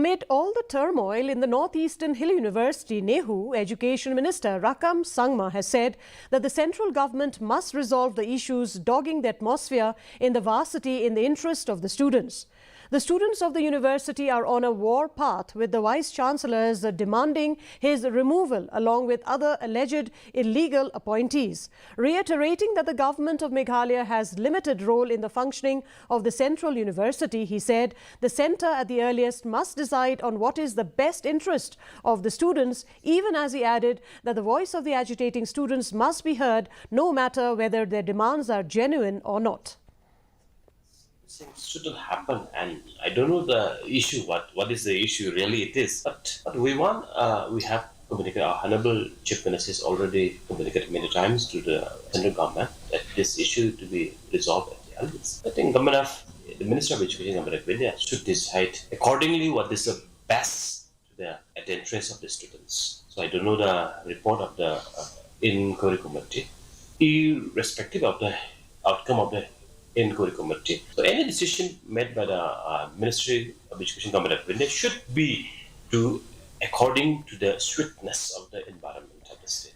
Amid all the turmoil in the Northeastern Hill University, Nehu, Education Minister Rakkam Sangma has said that the central government must resolve the issues dogging the atmosphere in the varsity in the interest of the students. The students of the university are on a war path, with the Vice-Chancellors demanding his removal along with other alleged illegal appointees. Reiterating that the government of Meghalaya has limited role in the functioning of the central university, he said the centre at the earliest must decide on what is the best interest of the students, even as he added that the voice of the agitating students must be heard no matter whether their demands are genuine or not. Things shouldn't happen, and I don't know the issue, what is the issue really it is, but we have communicated. Our Honorable Chief Minister has already communicated many times to the central government that this issue to be resolved at the earliest. I think the Minister of Education, Government of India, should decide accordingly what is the best at the interest of the students. So I don't know the report of the inquiry committee, irrespective of the outcome of the inquiry committee. So any decision made by the Ministry of Education, Government of India should be according to the strictness of the environment of the state.